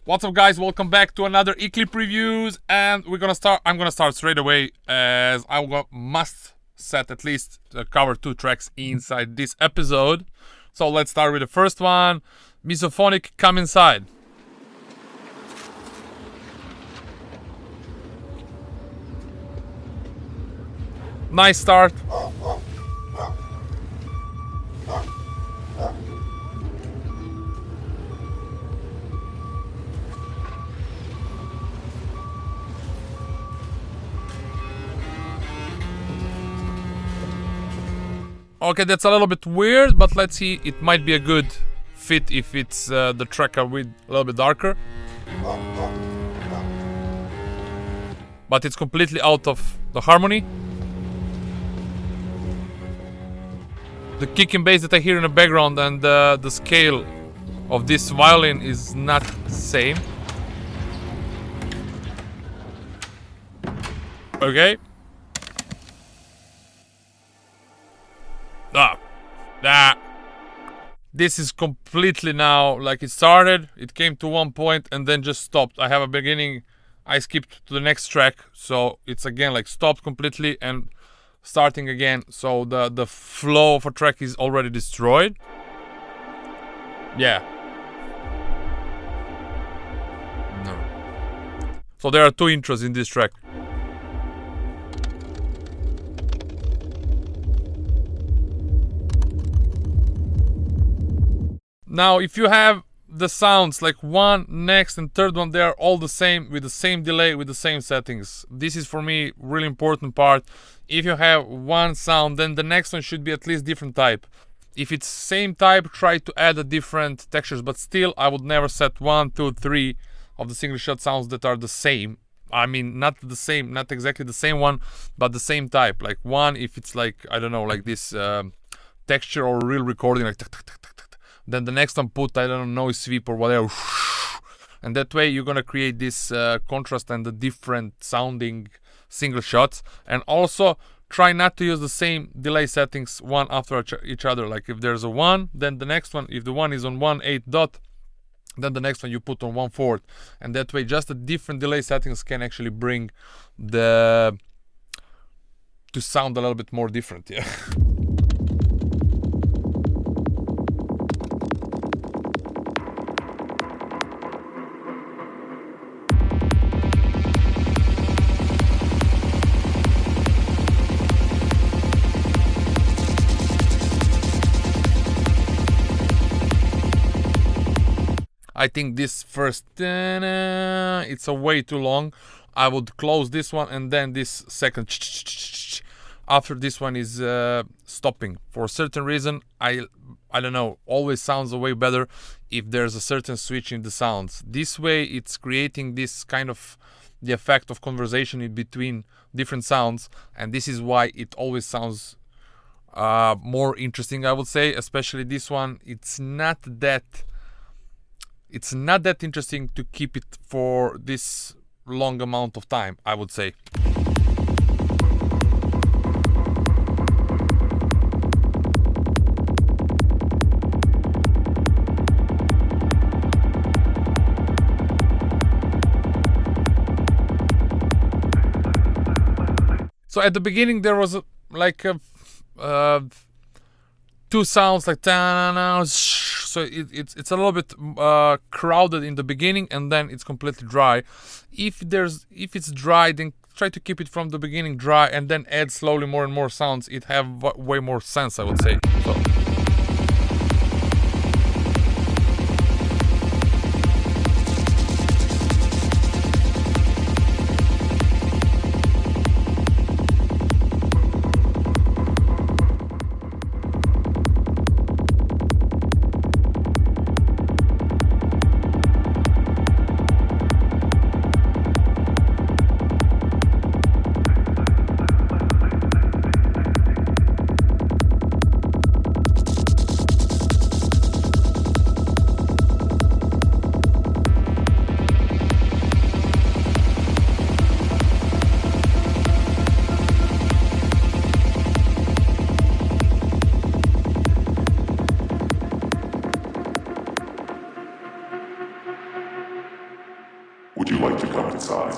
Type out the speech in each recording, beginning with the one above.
What's up, guys? Welcome back to another Eclipse reviews, and I'm gonna start straight away, as I must set at least cover 2 tracks inside this episode. So let's start with the first one, Misophonic, Come Inside. Nice start. Okay, that's a little bit weird, but let's see. It might be a good fit if it's the track with a little bit darker. But it's completely out of the harmony. The kick and bass that I hear in the background and the scale of this violin is not the same. Okay. This is completely now, like, it started, it came to one point and then just stopped. I have a beginning, I skipped to the next track, so it's again like stopped completely and starting again. So the flow of a track is already destroyed. Yeah. No. So there are 2 intros in this track. Now, if you have the sounds like 1, next and third one, they are all the same, with the same delay, with the same settings. This is for me really important part. If you have one sound, then the next one should be at least different type. If it's same type, try to add a different textures, but still I would never set 1, 2, 3 of the single shot sounds that are the same. I mean, not the same, not exactly the same one, but the same type. Like 1, if it's like, I don't know, like this texture or real recording, like tuk, tuk, tuk, tuk, tuk. Then the next one put, I don't know, noise sweep or whatever. And that way you're gonna create this contrast and the different sounding single shots. And also try not to use the same delay settings one after each other. Like if there's a 1, then the next one, if the 1 is on 1/8 dot, then the next one you put on 1/4. And that way just the different delay settings can actually bring to sound a little bit more different. Yeah. I think this first, it's a way too long. I would close this one and then this second after this one is stopping. For a certain reason, I don't know, always sounds way better if there's a certain switch in the sounds. This way it's creating this kind of the effect of conversation in between different sounds, and this is why it always sounds more interesting, I would say. Especially this one, it's not that interesting to keep it for this long amount of time, I would say. So at the beginning there was like 2 sounds like ta-na-na, so it's a little bit crowded in the beginning, and then it's completely dry. If it's dry, then try to keep it from the beginning dry and then add slowly more and more sounds. It have way more sense, I would say. So. Would you like to come inside?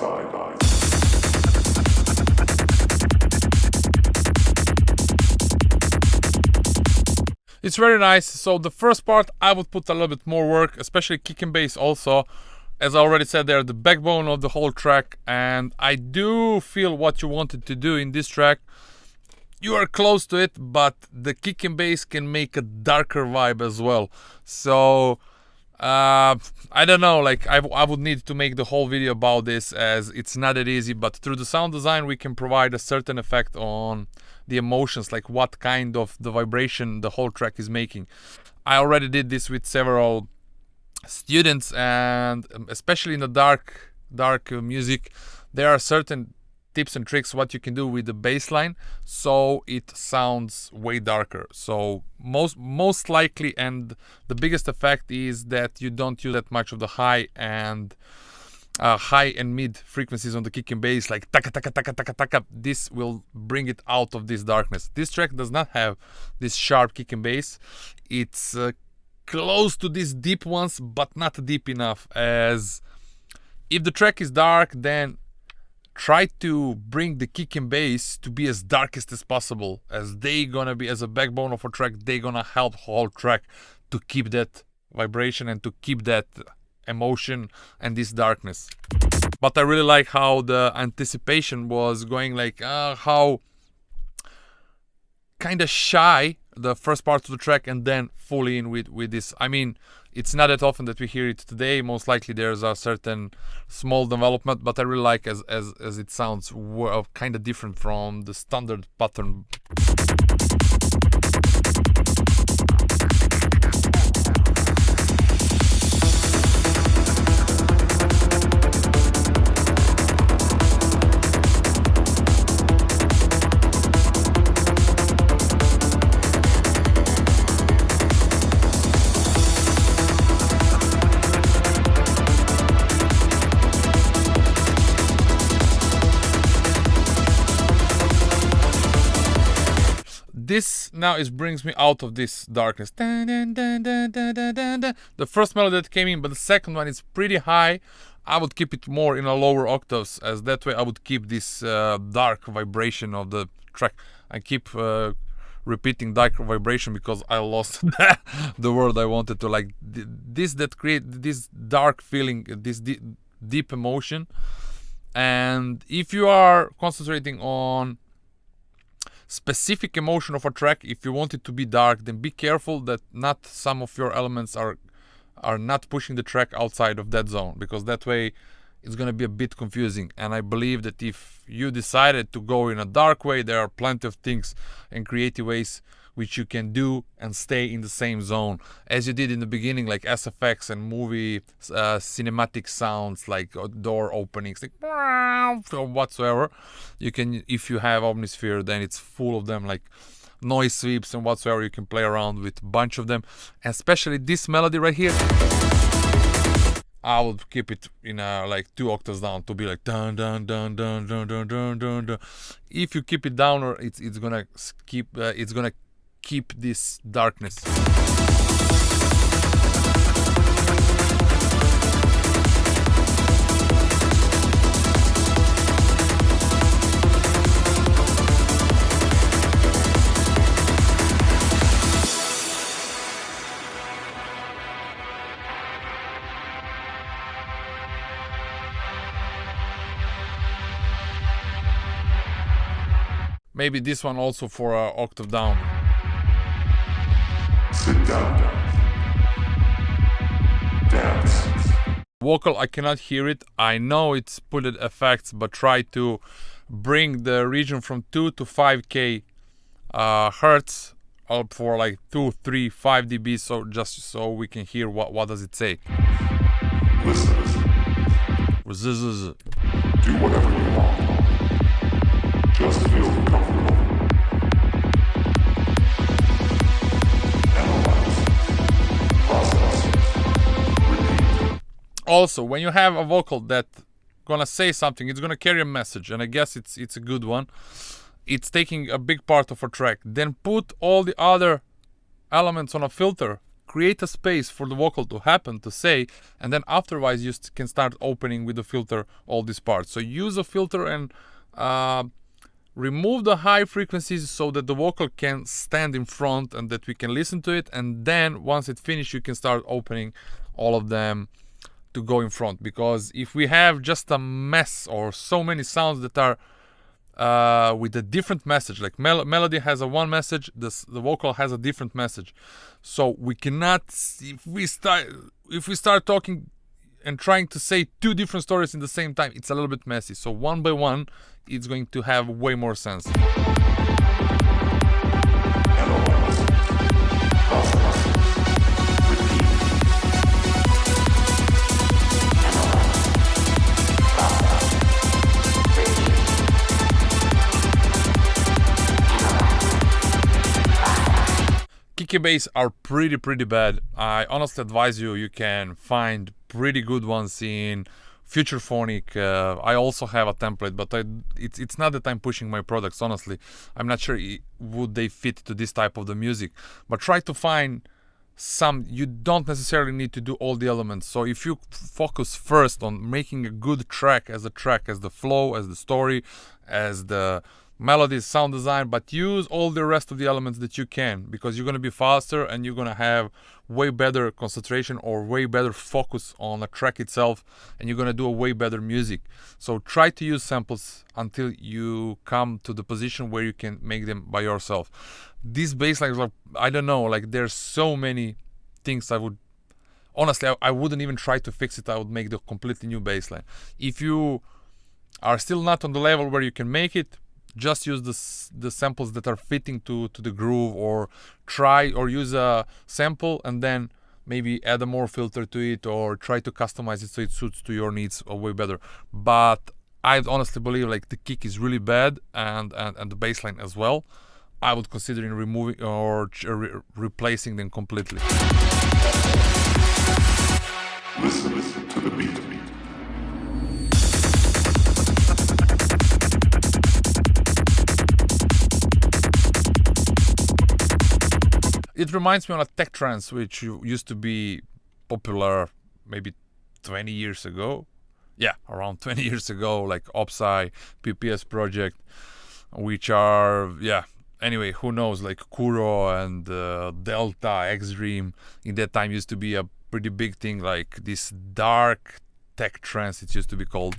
It's very nice. So the first part I would put a little bit more work, especially kick and bass also. As I already said, they're the backbone of the whole track, and I do feel what you wanted to do in this track. You are close to it, but the kick and bass can make a darker vibe as well. So I don't know, like I would need to make the whole video about this, as it's not that easy, but through the sound design we can provide a certain effect on the emotions, like what kind of the vibration the whole track is making. I already did this with several students, and especially in the dark music, there are certain tips and tricks what you can do with the bass line so it sounds way darker. So most likely, and the biggest effect is that you don't use that much of the high and mid frequencies on the kick and bass, like taka taka taka taka taka. This will bring it out of this darkness. This track does not have this sharp kick and bass. It's close to these deep ones, but not deep enough. As if the track is dark, then try to bring the kick and bass to be as darkest as possible, as they gonna be, as a backbone of a track, they gonna help whole track to keep that vibration and to keep that emotion and this darkness. But I really like how the anticipation was going, like how kind of shy the first part of the track and then fully in with this. I mean, it's not that often that we hear it today. Most likely there's a certain small development, but I really like as it sounds kind of different from the standard pattern. This now brings me out of this darkness. The first melody that came in, but the second one is pretty high. I would keep it more in a lower octaves, as that way I would keep this dark vibration of the track. I keep repeating dark vibration because I lost the word I wanted to, like this that create this dark feeling, this deep emotion. And if you are concentrating on specific emotion of a track, if you want it to be dark, then be careful that not some of your elements are not pushing the track outside of that zone, because that way it's going to be a bit confusing. And I believe that if you decided to go in a dark way, there are plenty of things and creative ways which you can do and stay in the same zone, as you did in the beginning, like SFX and movie cinematic sounds, like door openings, like or whatsoever. You can, if you have Omnisphere, then it's full of them, like noise sweeps and whatsoever. You can play around with a bunch of them, especially this melody right here. I would keep it in like 2 octaves down to be like dun dun dun dun dun dun dun dun dun. If you keep it down, or it's gonna keep this darkness. Maybe this one also for an octave down. Sit down. Dance. Vocal, I cannot hear it. I know it's put effects, but try to bring the region from 2 to 5k hertz up for like 2, 3, 5 dB, so just so we can hear what does it say. Listen. Do whatever you want. Just feel comfortable. Also, when you have a vocal that gonna say something, it's gonna carry a message, and I guess it's a good one. It's taking a big part of a track. Then put all the other elements on a filter, create a space for the vocal to happen, to say, and then afterwards you can start opening with the filter all these parts. So use a filter and remove the high frequencies so that the vocal can stand in front and that we can listen to it, and then once it's finished you can start opening all of them to go in front. Because if we have just a mess or so many sounds that are with a different message, like melody has a one message, the vocal has a different message, so we cannot, if we start talking and trying to say two different stories in the same time, it's a little bit messy. So one by one it's going to have way more sense. Kicky bass are pretty bad. I honestly advise you can find pretty good ones in Futurephonic. I also have a template, but it's not that I'm pushing my products, honestly. I'm not sure would they fit to this type of the music, but try to find some. You don't necessarily need to do all the elements. So if you focus first on making a good track, as the flow, as the story, as the melody, sound design, but use all the rest of the elements that you can, because you're going to be faster and you're going to have way better concentration or way better focus on a track itself, and you're going to do a way better music. So try to use samples until you come to the position where you can make them by yourself. These bass lines, like, I don't know, like there's so many things I would honestly, I wouldn't even try to fix it. I would make the completely new bass line. If you are still not on the level where you can make it, just use the samples that are fitting to the groove, or try or use a sample and then maybe add a more filter to it, or try to customize it so it suits to your needs way better. But I honestly believe like the kick is really bad, and the bass line as well. I would consider removing or replacing them completely. Listen to the beat. It reminds me of a tech trance, which used to be popular maybe 20 years ago. Yeah, around 20 years ago, like Opsai, PPS project, which are, yeah, anyway, who knows, like Kuro and Delta, X-Dream, in that time used to be a pretty big thing, like this dark tech trance, it used to be called.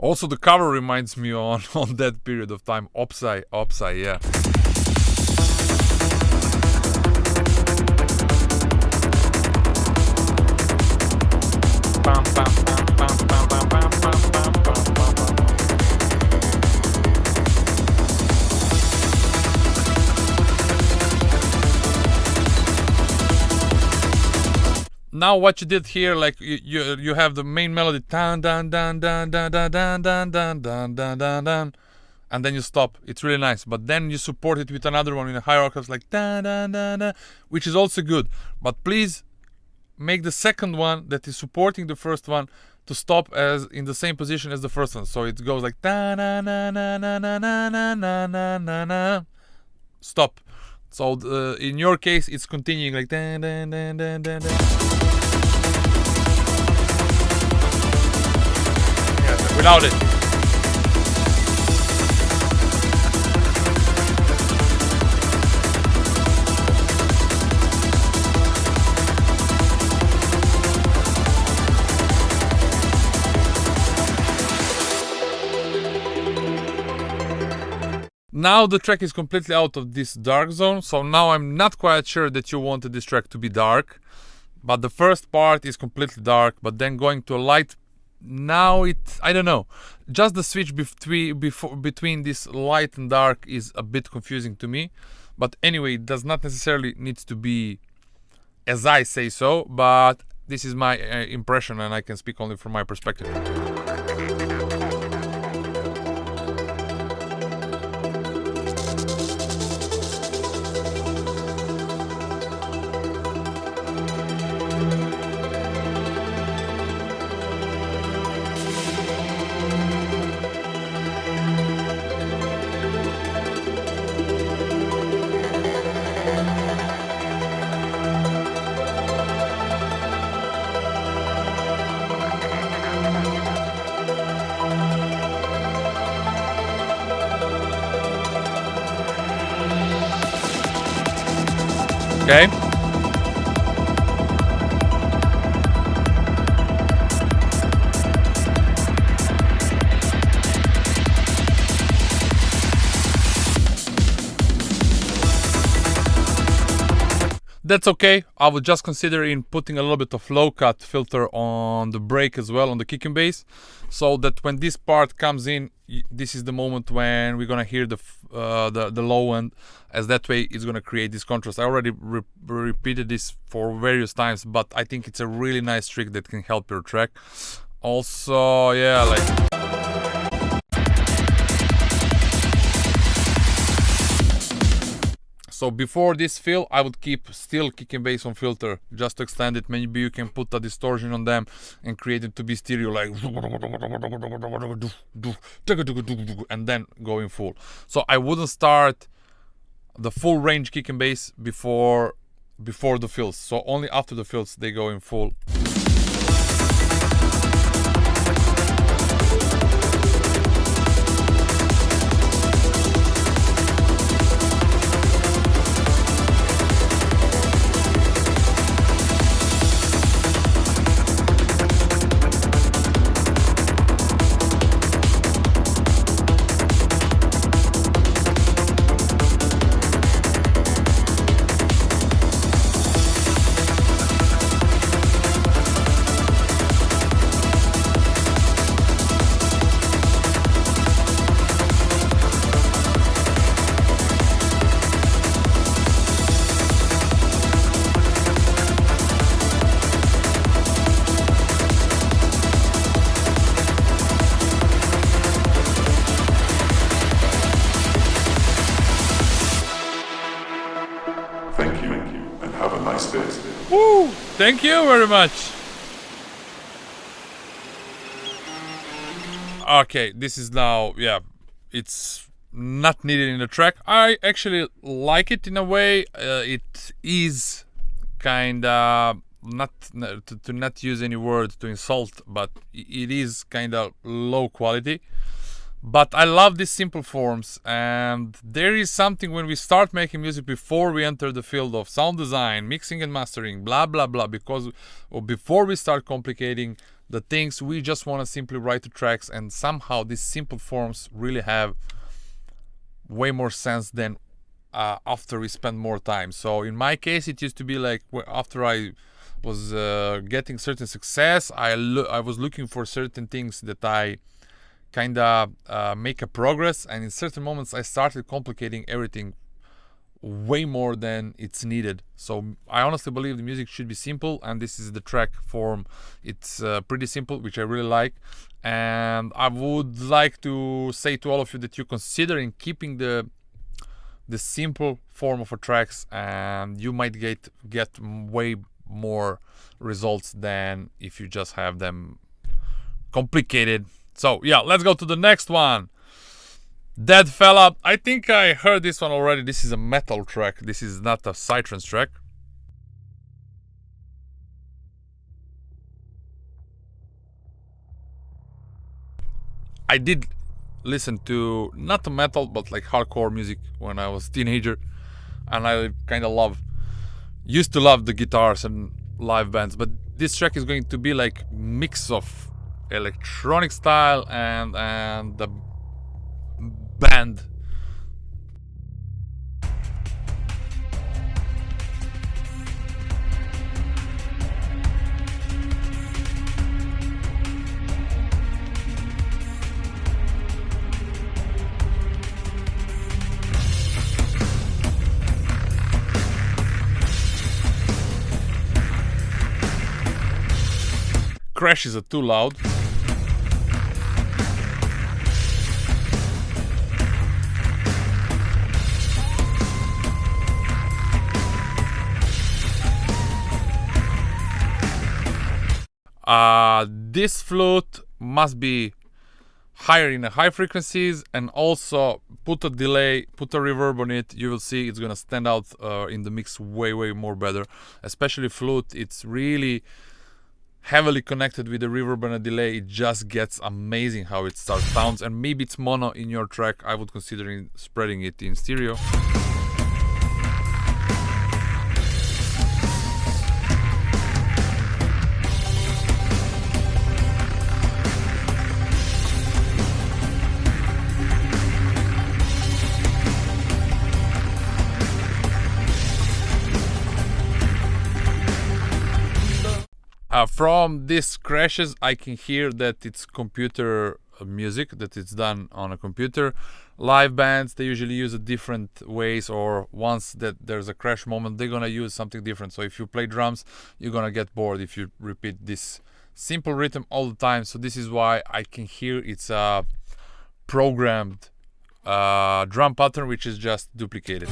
Also, the cover reminds me on that period of time. Opsai, yeah. Now what you did here, like you have the main melody, dan dan dan dan dan dan dan dan dan dan dan dan dan, and then you stop. It's really nice. But then you support it with another one in a higher octaves, like dan dan dan dan, which is also good. But please make the second one that is supporting the first one to stop as in the same position as the first one. So it goes like da na na na na na na na na na na na. Stop. So in your case, it's continuing like dan dan dan dan dan dan. Yeah, without it. Now the track is completely out of this dark zone, so now I'm not quite sure that you wanted this track to be dark, but the first part is completely dark, but then going to a light, now I don't know, just the switch between this light and dark is a bit confusing to me. But anyway, it does not necessarily need to be as I say so, but this is my impression and I can speak only from my perspective. Okay. That's okay. I would just consider in putting a little bit of low cut filter on the break as well, on the kick and bass, so that when this part comes in, this is the moment when we're gonna hear the low end, as that way it's gonna create this contrast. I already repeated this for various times, but I think it's a really nice trick that can help your track. Also, yeah, like. So before this fill, I would keep still kick and bass on filter, just to extend it. Maybe you can put a distortion on them and create it to be stereo, like, and then go in full. So I wouldn't start the full range kick and bass before the fills. So only after the fills they go in full. Thank you, and have a nice day. Woo! Thank you very much. Okay, this is now, yeah, it's not needed in the track. I actually like it in a way. It is kind of not to not use any word to insult, but it is kind of low quality. But I love these simple forms, and there is something when we start making music before we enter the field of sound design, mixing and mastering, blah blah blah, because before we start complicating the things, we just want to simply write the tracks, and somehow these simple forms really have way more sense than after we spend more time. So in my case, it used to be like after I was getting certain success, I was looking for certain things that I kind of make a progress, and in certain moments I started complicating everything way more than it's needed. So I honestly believe the music should be simple, and this is the track form. It's pretty simple, which I really like, and I would like to say to all of you that you're considering keeping the simple form of a tracks, and you might get way more results than if you just have them complicated. So yeah, let's go to the next one. Dead Fella. I think I heard this one already. This is a metal track. This is not a Psytrance track. I did listen to not the metal, but like hardcore music when I was a teenager, and I kind of used to love the guitars and live bands. But this track is going to be like mix of electronic style and the band. Crashes are too loud. This flute must be higher in the high frequencies, and also put a delay, put a reverb on it. You will see it's gonna stand out in the mix way more better. Especially flute, it's really heavily connected with the reverb and a delay. It just gets amazing how it sounds, and maybe it's mono in your track. I would consider spreading it in stereo. From these crashes, I can hear that it's computer music, that it's done on a computer. Live bands, they usually use it different ways, or once that there's a crash moment, they're gonna use something different. So if you play drums, you're gonna get bored if you repeat this simple rhythm all the time. So this is why I can hear it's a programmed drum pattern, which is just duplicated.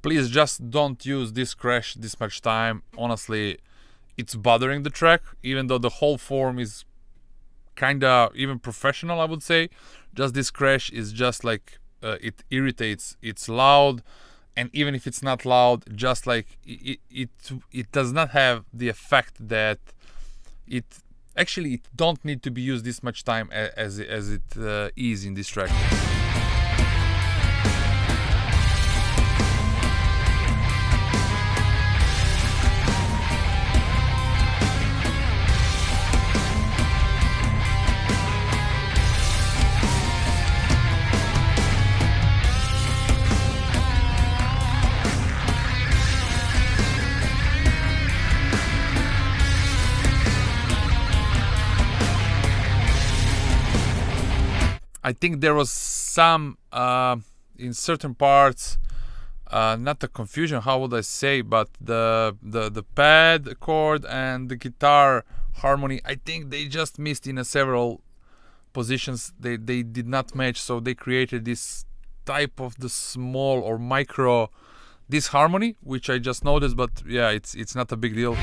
Please just don't use this crash this much time. Honestly, it's bothering the track, even though the whole form is kinda even professional, I would say. Just this crash is just like it irritates. It's loud, and even if it's not loud, just like it does not have the effect that it actually it don't need to be used this much time as it is in this track. I think there was some in certain parts, not the confusion. How would I say? But the pad chord and the guitar harmony. I think they just missed in several positions. They did not match, so they created this type of the small or micro disharmony, which I just noticed. But yeah, it's not a big deal.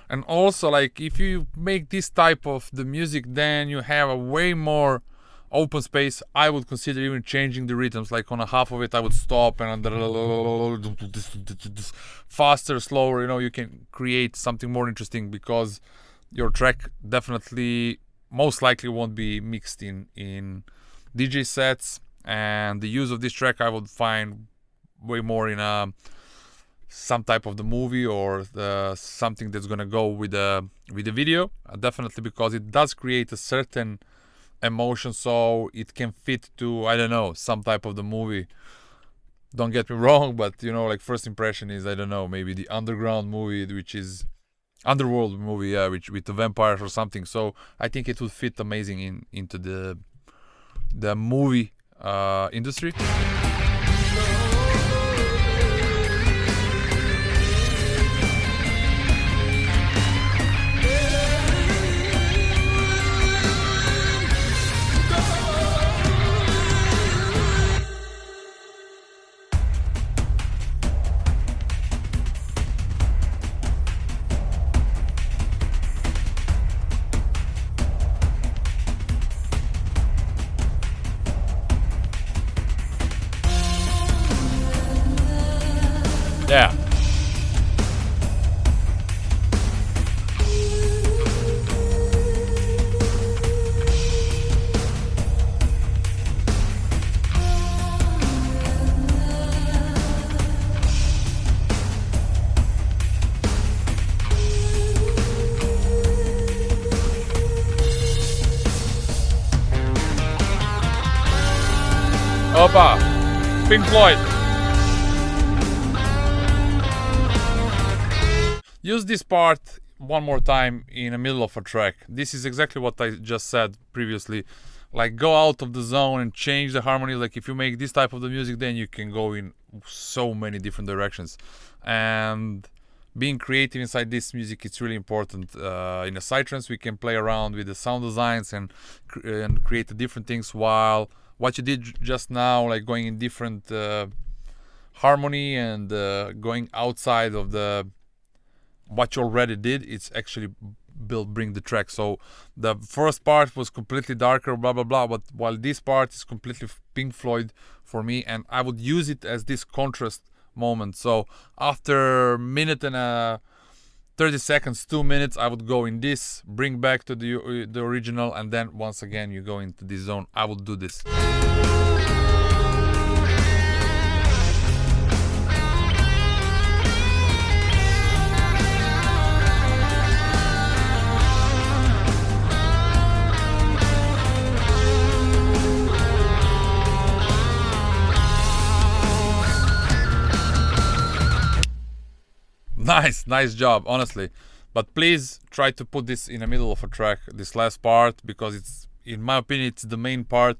And also, like if you make this type of the music, then you have a way more open space. I would consider even changing the rhythms. Like on a half of it, I would stop and faster, slower. You know, you can create something more interesting because your track definitely, most likely, won't be mixed in DJ sets. And the use of this track, I would find way more in some type of the movie or something that's gonna go with the video. Definitely, because it does create a certain emotion, so it can fit to, I don't know, some type of the movie. Don't get me wrong, but you know, like first impression is, I don't know, maybe the underground movie, which is underworld movie, yeah, which with the vampires or something. So I think it would fit amazing into the movie industry. Yeah. Opa! Pink Floyd. Use this part one more time in the middle of a track. This is exactly what I just said previously. Like, go out of the zone and change the harmony. Like, if you make this type of the music, then you can go in so many different directions. And being creative inside this music, it's really important. In a Psytrance, we can play around with the sound designs and create the different things, while what you did just now, like going in different harmony and going outside of the what you already did, it's actually bring the track. So the first part was completely darker, blah blah blah, but while this part is completely Pink Floyd for me, and I would use it as this contrast moment. So after a minute and 30 seconds, 2 minutes, I would go in this, bring back to the original, and then once again you go into this zone. I would do this. Nice job, honestly. But please try to put this in the middle of a track, this last part, because it's, in my opinion, it's the main part,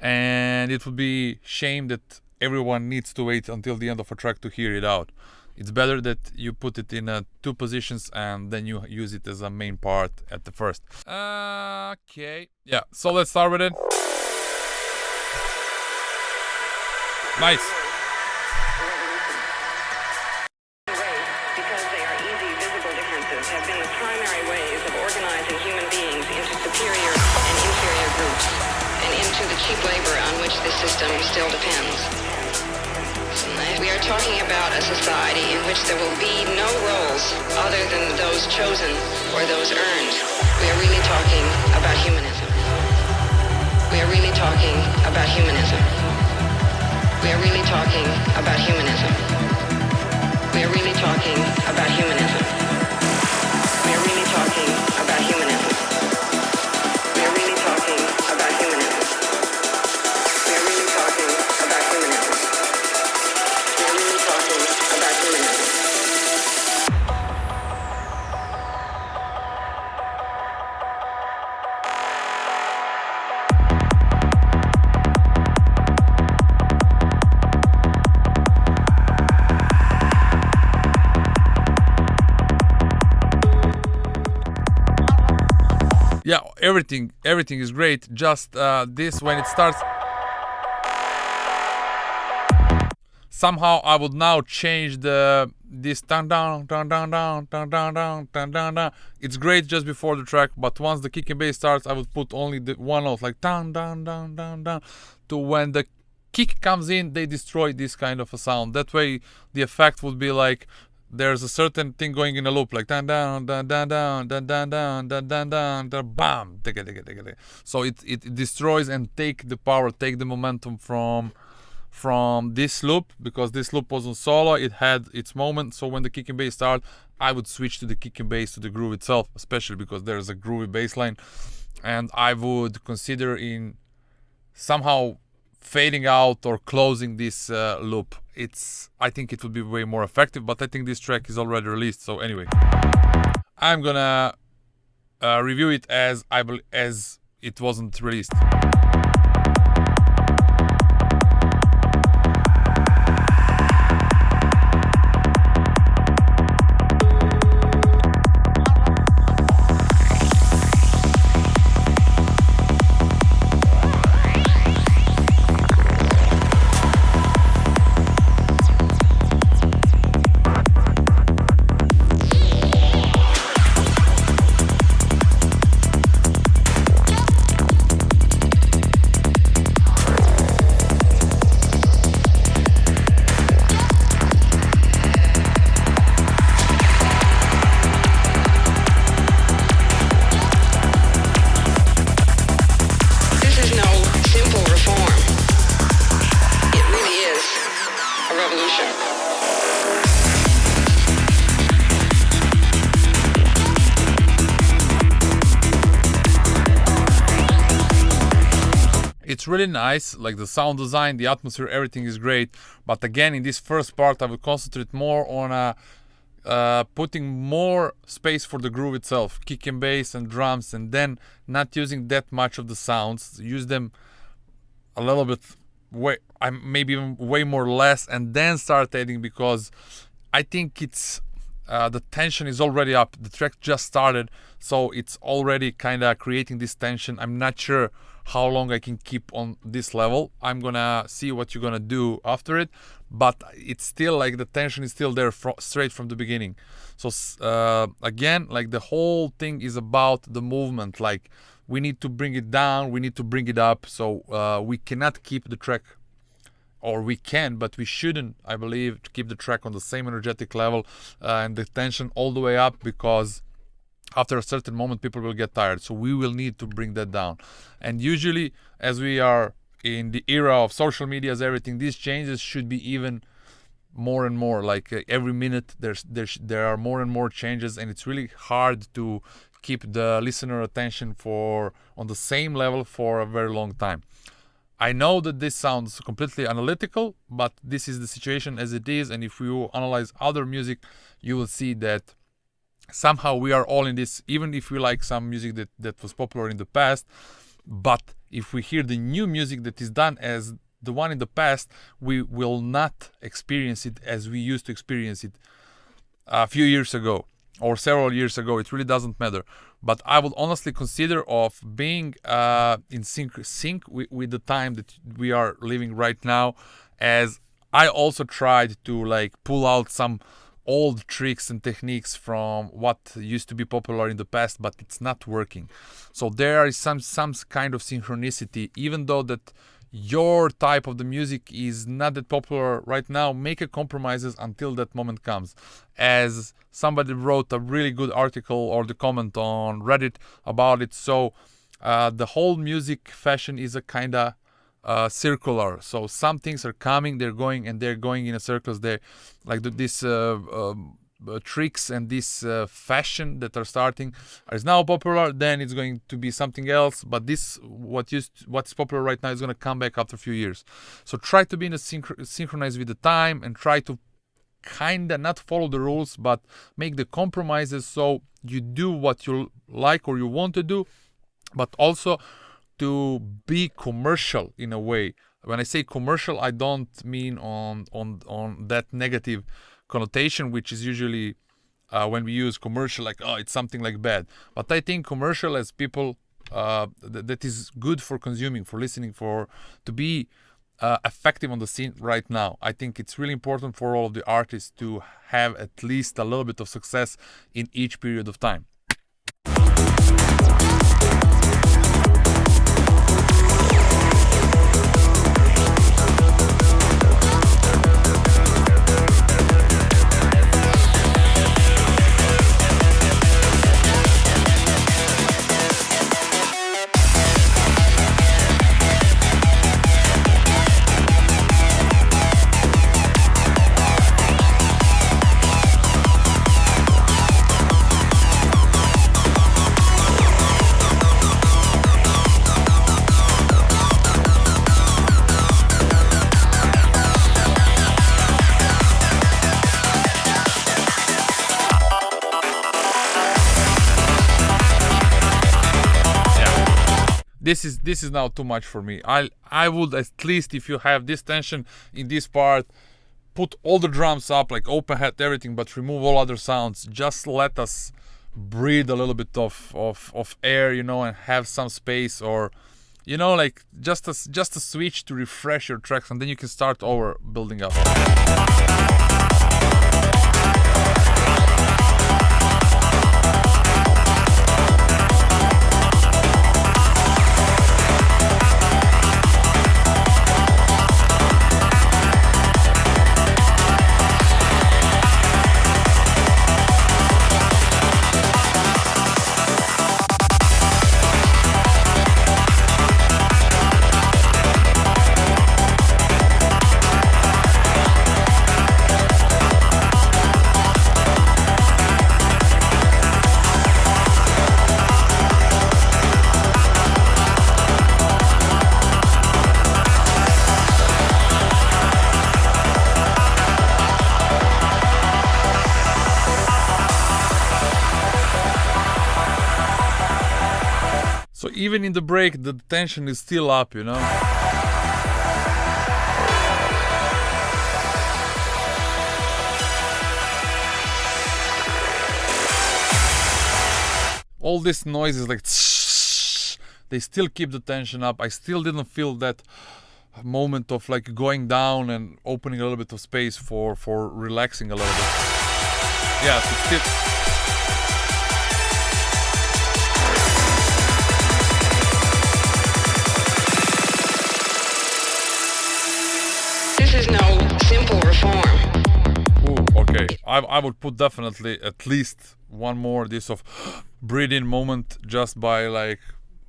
and it would be shame that everyone needs to wait until the end of a track to hear it out. It's better that you put it in 2 positions and then you use it as a main part at the first. Okay, yeah, so let's start with it. Nice. Have been the primary ways of organizing human beings into superior and inferior groups and into the cheap labor on which this system still depends. We are talking about a society in which there will be no roles other than those chosen or those earned. We are really talking about humanism. We are really talking about humanism. We are really talking about humanism. We are really talking about humanism. We are really talking about humanism. We are really talking about humanism. We are really talking about humanism. We are really talking about humanism. Yeah, everything is great. Just this, when it starts, somehow I would now change this dun dun dun dun dun dun dun dun dun dun dun. It's great just before the track, but once the kick and bass starts, I would put only the one note, like dun dun dun dun dun. To when the kick comes in, they destroy this kind of a sound. That way, the effect would be like there's a certain thing going in a loop, like dun dun dun dun dun dun dun dun dun dun dun dun bam. So it destroys and take the power, take the momentum from this loop, because this loop was on solo, it had its moment. So when the kick and bass start, I would switch to the kick and bass, to the groove itself, especially because there's a groovy bass line, and I would consider in somehow fading out or closing this loop. I think it would be way more effective, but I think this track is already released. So anyway, I'm gonna review it as it wasn't released. It's really nice, like the sound design, the atmosphere, everything is great. But again, in this first part, I will concentrate more on putting more space for the groove itself, kick and bass and drums, and then not using that much of the sounds. Use them a little bit, maybe even way more less, and then start adding, because I think it's the tension is already up. The track just started, so it's already kind of creating this tension. I'm not sure how long I can keep on this level. I'm gonna see what you're gonna do after it, but it's still like the tension is still there straight from the beginning. So again, like the whole thing is about the movement. Like we need to bring it down, we need to bring it up. So we cannot keep the track or we can, but we shouldn't, I believe, to keep the track on the same energetic level and the tension all the way up, because after a certain moment people will get tired. So we will need to bring that down. And usually, as we are in the era of social medias, everything, these changes should be even more and more. Like every minute there are more and more changes, and it's really hard to keep the listener attention on the same level for a very long time. I know that this sounds completely analytical, but this is the situation as it is. And if you analyze other music, you will see that somehow we are all in this, even if we like some music that was popular in the past. But if we hear the new music that is done as the one in the past, we will not experience it as we used to experience it a few years ago or several years ago. It really doesn't matter. But I would honestly consider of being in sync with the time that we are living right now, as I also tried to like pull out some old tricks and techniques from what used to be popular in the past, but it's not working. So there is some kind of synchronicity. Even though that your type of the music is not that popular right now, make a compromises until that moment comes. As somebody wrote a really good article or the comment on Reddit about it. So the whole music fashion is a kind of circular. So some things are coming, they're going, and they're going in a circles. They're like this tricks and this fashion that are starting is now popular, then it's going to be something else. But this what's popular right now is going to come back after a few years. So try to be in a synchronized with the time, and try to kind of not follow the rules, but make the compromises so you do what you like or you want to do, but also to be commercial in a way. When I say commercial, I don't mean on that negative connotation, which is usually when we use commercial, like, oh, it's something like bad. But I think commercial as people that is good for consuming, for listening, to be effective on the scene right now. I think it's really important for all of the artists to have at least a little bit of success in each period of time. This is now too much for me. I would, at least if you have this tension in this part, put all the drums up, like open hat, everything, but remove all other sounds. Just let us breathe a little bit of air, and have some space, or like just a switch to refresh your tracks, and then you can start over building up. So even in the break, the tension is still up, All this noise is like they still keep the tension up. I still didn't feel that moment of like going down and opening a little bit of space for relaxing a little bit. Yeah, so still. Okay, I would put definitely at least one more this of breathe-in moment just by like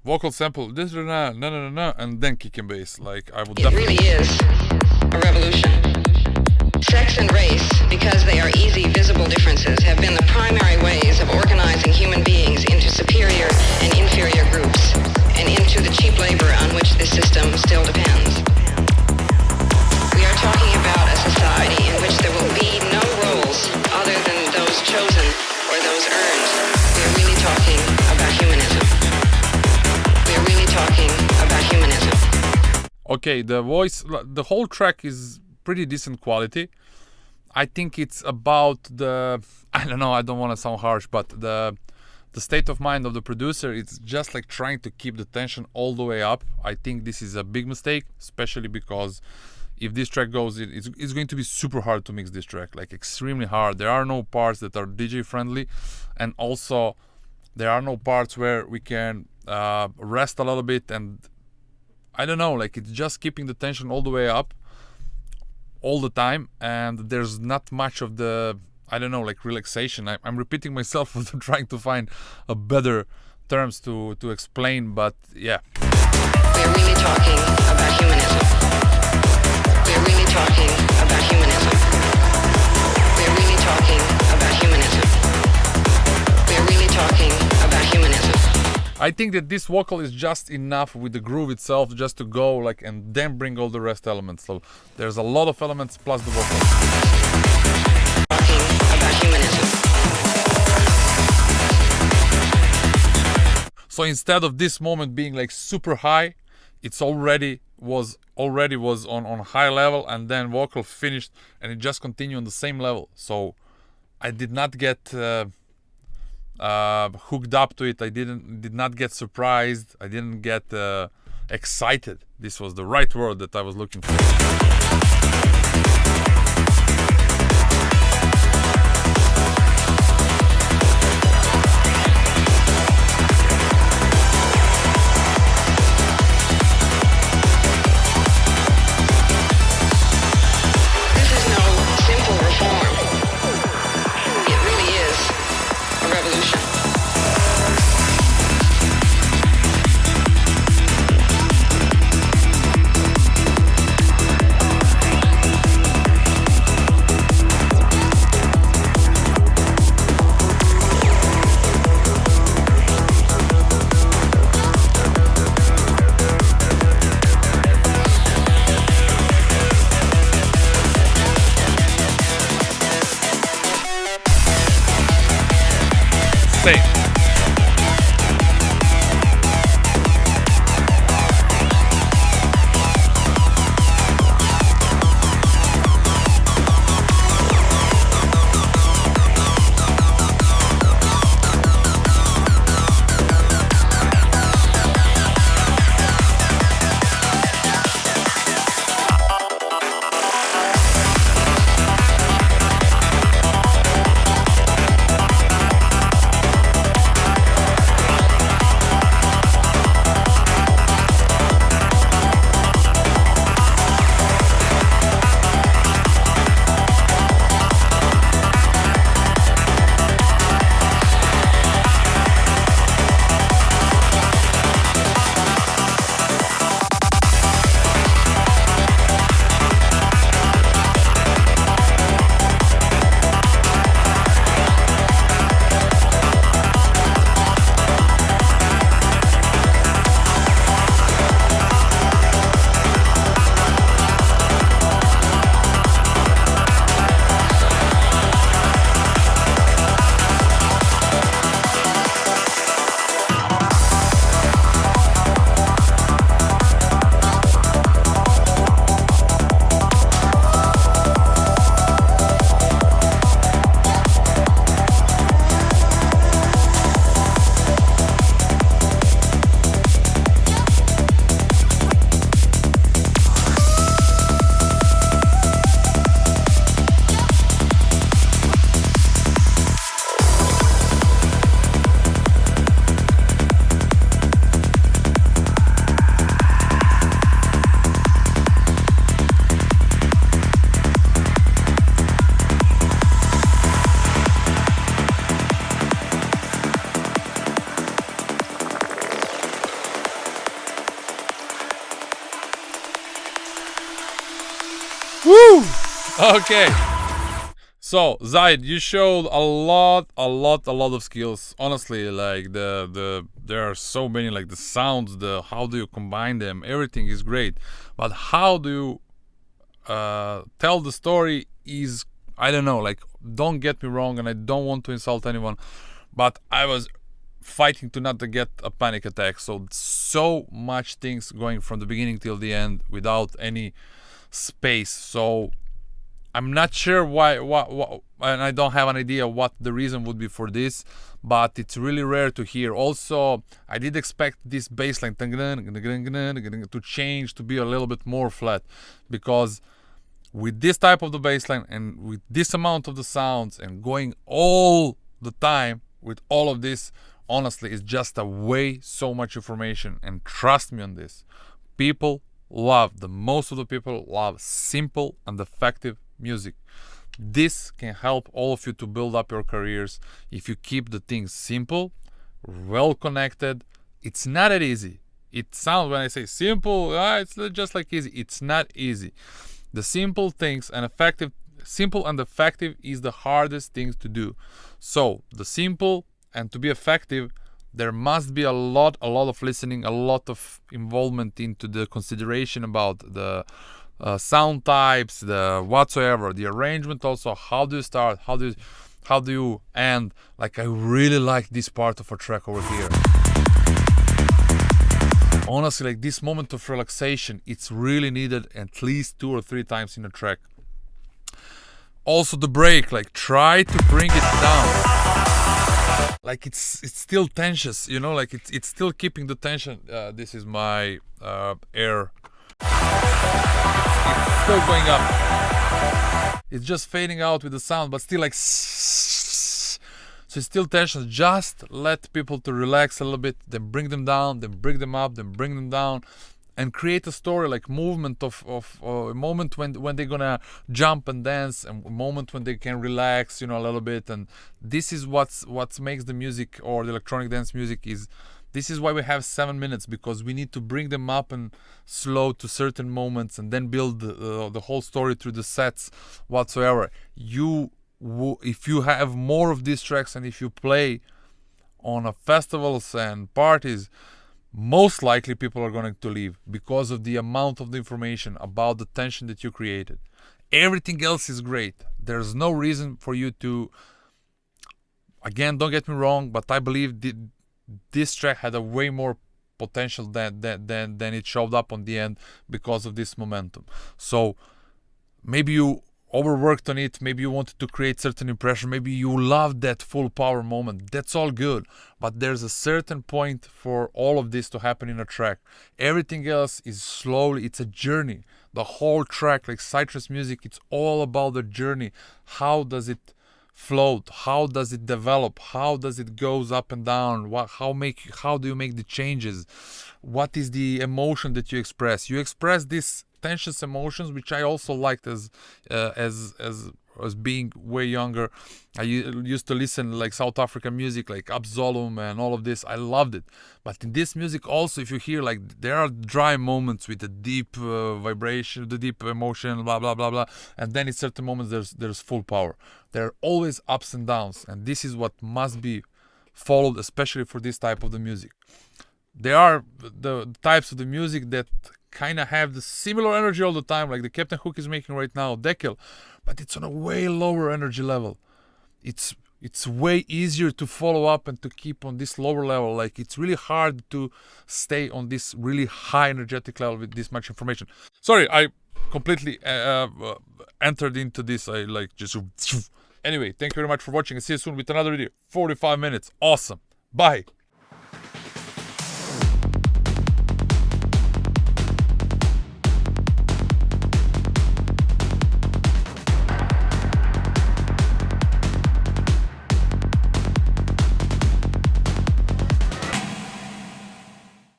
vocal sample, this and then kick and bass. Like I would It definitely. really is a revolution. Sex and race, because they are easy, visible differences, have been the primary ways of organizing human beings into superior and inferior groups, and into the cheap labor on which this system still depends. We are talking about a society in which there will be no roles other than those chosen or those earned. We are really talking about humanism. We are really talking about humanism. Okay, the voice, the whole track is pretty decent quality. I think it's about I don't know, I don't want to sound harsh, but the state of mind of the producer, it's just like trying to keep the tension all the way up. I think this is a big mistake, especially because if this track goes, it's going to be super hard to mix this track, like extremely hard. There are no parts that are DJ friendly, and also there are no parts where we can rest a little bit, and I don't know, like it's just keeping the tension all the way up all the time, and there's not much of the, I don't know, like relaxation. I'm repeating myself with trying to find a better terms to explain, but yeah. We're really talking about humanism. We're really talking about humanism. We're really talking about humanism. We're really talking about humanism. I think that this vocal is just enough with the groove itself just to go like and then bring all the rest elements. So there's a lot of elements plus the vocal. Talking about humanism. So instead of this moment being like super high, it's already was on high level, and then vocal finished and it just continued on the same level. So I did not get hooked up to it. I did not get surprised. I didn't get excited. This was the right word that I was looking for. This is no simple reform. It really is a revolution. Woo! Okay. So, Zaid, you showed a lot of skills. Honestly, like there are so many, like the sounds, the how do you combine them, everything is great. But how do you tell the story is, I don't know, like, don't get me wrong, and I don't want to insult anyone, but I was fighting to not to get a panic attack. So much things going from the beginning till the end without any space. So I'm not sure why, and I don't have an idea what the reason would be for this, but it's really rare to hear. Also, I did expect this bass line to change, to be a little bit more flat, because with this type of the bass line and with this amount of the sounds and going all the time with all of this, honestly, it's just a way so much information. And trust me on this, most of the people love simple and effective music. This can help all of you to build up your careers if you keep the things simple, well connected. It's not that easy. It sounds, when I say simple, it's just like easy. It's not easy. The simple things and simple and effective is the hardest things to do. So the simple, and to be effective, there must be a lot of listening, a lot of involvement into the consideration about the sound types, the whatsoever, the arrangement. Also, how do you start? How do you end? Like, I really like this part of a track over here. Honestly, like this moment of relaxation, it's really needed at least 2 or 3 times in a track. Also the break, like try to bring it down. Like it's still tensions, you know, like it's still keeping the tension. This is my air. It's still going up. It's just fading out with the sound, but still like. So it's still tension. Just let people to relax a little bit, then bring them down, then bring them up, then bring them down, and create a story, like movement of a moment when they're gonna jump and dance, and a moment when they can relax, you know, a little bit. And this is what makes the music, or the electronic dance music, is this is why we have 7 minutes, because we need to bring them up and slow to certain moments, and then build the whole story through the sets whatsoever. If you have more of these tracks, and if you play on festivals and parties, most likely people are going to leave because of the amount of the information about the tension that you created. Everything else is great. There's no reason for you to, again, don't get me wrong, but I believe this track had a way more potential than it showed up on the end because of this momentum. So maybe you overworked on it, maybe you wanted to create certain impression, maybe you loved that full power moment. That's all good, but there's a certain point for all of this to happen in a track. Everything else is slowly, it's a journey. The whole track, like Psytrance music, it's all about the journey. How does it float? How does it develop? How does it goes up and down? How do you make the changes? What is the emotion that you express? You express this tensions, emotions, which I also liked as being way younger. I used to listen like South African music, like Absolum and all of this. I loved it. But in this music also, if you hear, like, there are dry moments with the deep vibration, the deep emotion, blah blah blah blah, and then in certain moments there's full power. There are always ups and downs, and this is what must be followed, especially for this type of the music. There are the types of the music that kind of have the similar energy all the time, like the Captain Hook is making right now, Deckel, but it's on a way lower energy level. It's way easier to follow up and to keep on this lower level. Like, it's really hard to stay on this really high energetic level with this much information. Sorry, I completely entered into this. I like just anyway. Thank you very much for watching, and see you soon with another video. 45 minutes, awesome. Bye.